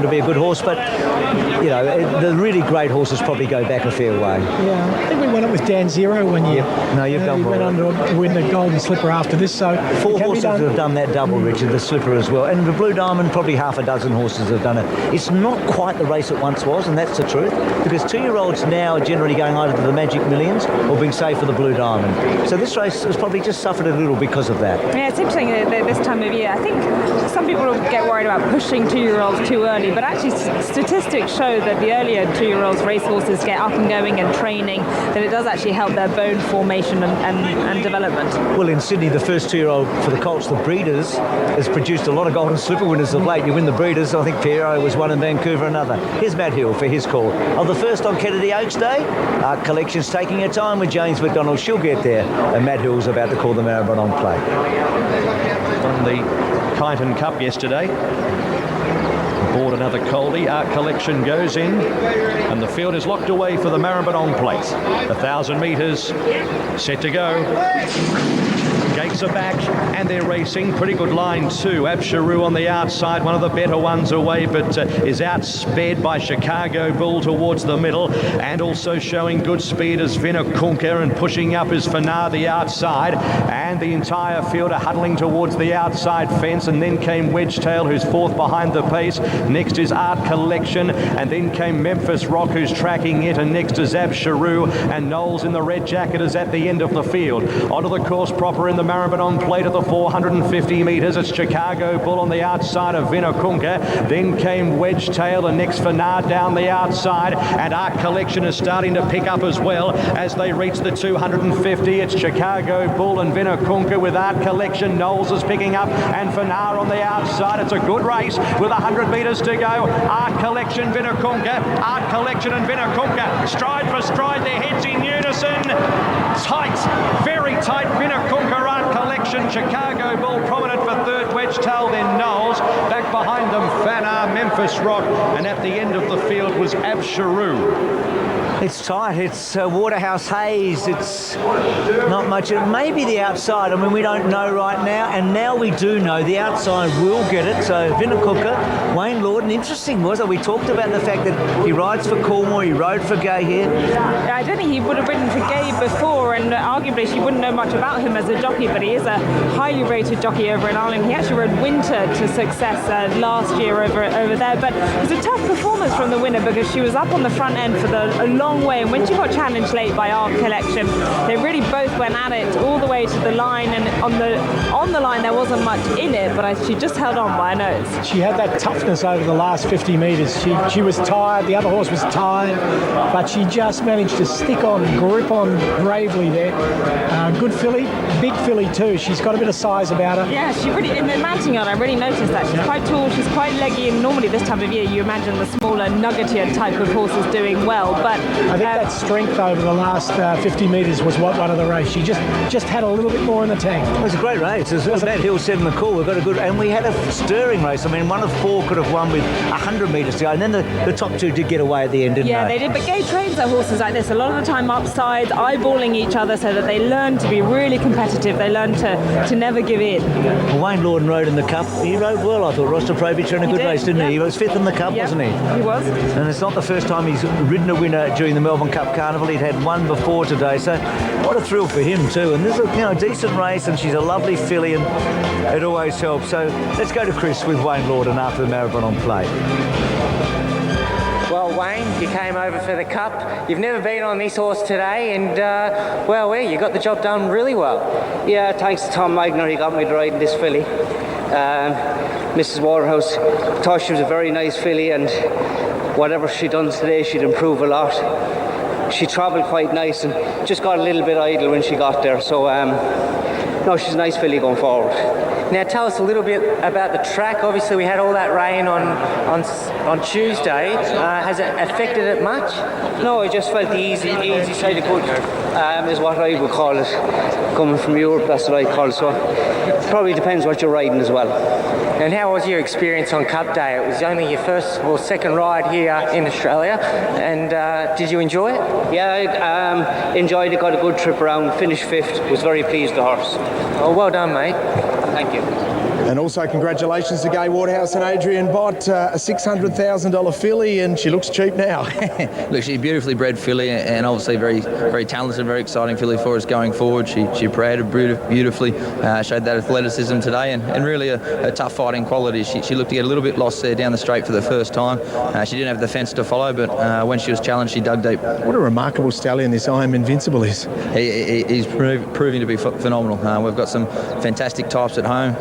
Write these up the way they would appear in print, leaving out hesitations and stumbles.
to be a good horse, but you know, the really great horses probably go back a fair way. Yeah, I think we went up with Dan Zero one year. Yep. No, you've done well. He went on to win the Golden Slipper after this, so 4 horses have done that double, Richard, the Slipper as well. And the Blue Diamond, probably half a dozen horses have done it. It's not quite the race it once was, and that's the truth, because 2-year-olds now are generally going either to the Magic Millions or being saved for the Blue Diamond. So this race has probably just suffered a little because of that. Yeah, it's interesting that this time of year, I think some people get worried about pushing 2-year-olds too early, but actually statistics show that the earlier 2-year-olds racehorses get up and going and training, that it does actually help their bone formation and development. Well, in Sydney, the first 2-year-old for the Colts, the Breeders, has produced a lot of Golden Slipper winners of late. You win the Breeders, I think Pierrot was one in Vancouver, another. Here's Matt Hill for his call. Of the first on Kennedy Oaks Day, Art Collection's taking her time with James McDonald. She'll get there, and Matt Hill's about to call the Maribyrnong play. On the Kyneton Cup yesterday, aboard another Coldy, Art Collection goes in, and the field is locked away for the Maribyrnong plate. 1,000 metres, set to go. Gates are back, and they're racing. Pretty good line too. Absharu on the outside, one of the better ones away, but is outsped by Chicago Bull towards the middle, and also showing good speed is Vinakunka, and pushing up is Fanar the outside, and the entire field are huddling towards the outside fence, and then came Wedgetail, who's fourth behind the pace. Next is Art Collection, and then came Memphis Rock, who's tracking it, and next is Absharu, and Knowles in the red jacket is at the end of the field. Onto the course proper in the Maribyrnong plate of the 450 metres. It's Chicago Bull on the outside of Vinakunka. Then came Wedgetail, and next Fanar down the outside. And Art Collection is starting to pick up as well as they reach the 250. It's Chicago Bull and Vinakunka with Art Collection. Knowles is picking up, and Fanar on the outside. It's a good race with 100 metres to go. Art Collection, Vinakunka. Art Collection and Vinakunka. Stride for stride, their heads in unison. Tight, very tight. Vinakunka, Art Collection, Chicago Bull prominent for third, Wedgetail, then Knowles. Back behind them, Fanar, Memphis Rock, and at the end of the field was Absharu. It's tight. It's Waterhouse Hayes. It's not much. Maybe the outside. I mean, we don't know right now, and now we do know the outside will get it. So Vinakunka, Wayne Lorden, interesting, wasn't it? We talked about the fact that he rides for Coolmore, he rode for Gay here. I don't think he would have ridden for Gay before, and arguably she wouldn't know much about him as a jockey, but he is a highly rated jockey over in Ireland. He actually rode Winter to success last year over there, but it was a tough performance from the winner because she was up on the front end for a long way, and when she got challenged late by Art Collection, they really both went at it all the way to the line, and on the line there wasn't much in it, but she just held on by a nose. She had that toughness over the last 50 metres. She was tired, the other horse was tired, but she just managed to stick on, grip on bravely there. Good filly, big filly too. She's got a bit of size about her. Yeah, she really, in the mounting yard, I really noticed that. She's quite tall, she's quite leggy, and normally this time of year you imagine the smaller, nuggetier type of horses doing well, but I think that strength over the last 50 metres was what won of the race. She just had a little bit more in the tank. It was a great race. As Matt Hill said in the call, we've got a good, and we had a stirring race. I mean, one of 4 could have won with 100 metres to go, and then the top 2 did get away at the end, didn't they? Yeah, they did, but Gay trains their horses like this a lot of the time upside, eyeballing each other so that they learn to be really competitive. They learn to never give in. Well, Wayne Lorden rode in the Cup. He rode well, I thought. Rostropovich ran a good race, didn't he? He was 5th in the Cup, wasn't he? He was. And it's not the first time he's ridden a winner during the Melbourne Cup Carnival. He'd had one before today, so what a thrill for him too. And this is a decent race, and she's a lovely filly, and it always helps. So let's go to Chris with Wayne Lorden after the Maribyrnong play. Well, Wayne, you came over for the Cup. You've never been on this horse today, and well, you got the job done really well. Yeah, thanks to Tom Magner, he got me to ride this filly. Mrs. Waterhouse thought she was a very nice filly, and whatever she done today, she'd improve a lot. She travelled quite nice and just got a little bit idle when she got there. So, no, she's a nice filly going forward. Now tell us a little bit about the track. Obviously we had all that rain on Tuesday. Has it affected it much? No, I just felt the easy side of good is what I would call it. Coming from Europe, that's what I call it. So it probably depends what you're riding as well. And how was your experience on Cup Day? It was only your first or second ride here in Australia, and did you enjoy it? Yeah, I enjoyed it, got a good trip around, finished 5th, was very pleased with the horse. Oh, well done, mate. Thank you. And also congratulations to Gai Waterhouse and Adrian Bott, a $600,000 filly, and she looks cheap now. Look, she's a beautifully bred filly, and obviously very, very talented, very exciting filly for us going forward. She paraded beautifully, showed that athleticism today, and really a tough fighting quality. She looked to get a little bit lost there down the straight for the first time. She didn't have the fence to follow, but when she was challenged, she dug deep. What a remarkable stallion this I Am Invincible is. He's proving to be phenomenal. We've got some fantastic types at home.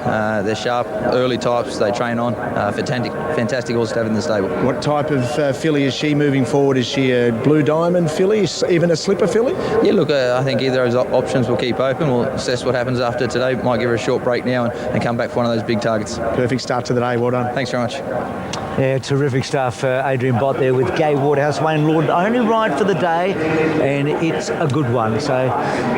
They're sharp, early types. They train on. Fantastic horse to have in the stable. What type of filly is she moving forward? Is she a Blue Diamond filly, even a slipper filly? Yeah, look, I think either of those options will keep open. We'll assess what happens after today. Might give her a short break now and come back for one of those big targets. Perfect start to the day. Well done. Thanks very much. Yeah, terrific stuff. Adrian Bott there with Gai Waterhouse. Wayne Lord only ride for the day, and it's a good one. So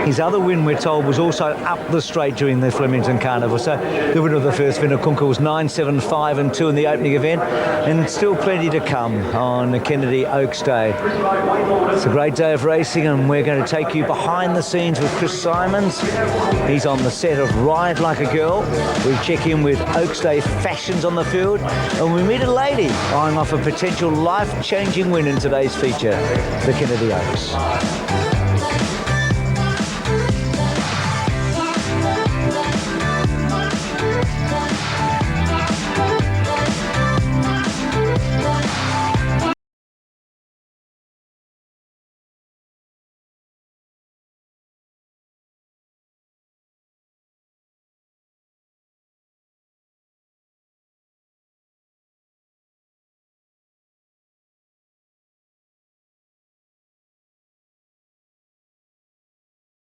his other win, we're told, was also up the straight during the Flemington Carnival. So the winner of the first Vinnakunka was 9, 7, 5 and 2 in the opening event, and still plenty to come on the Kennedy Oaks Day. It's a great day of racing, and we're going to take you behind the scenes with Chris Simons. He's on the set of Ride Like a Girl. We check in with Oaks Day fashions on the field, and we meet a lady eyeing off a potential life-changing win in today's feature, the Kennedy Oaks.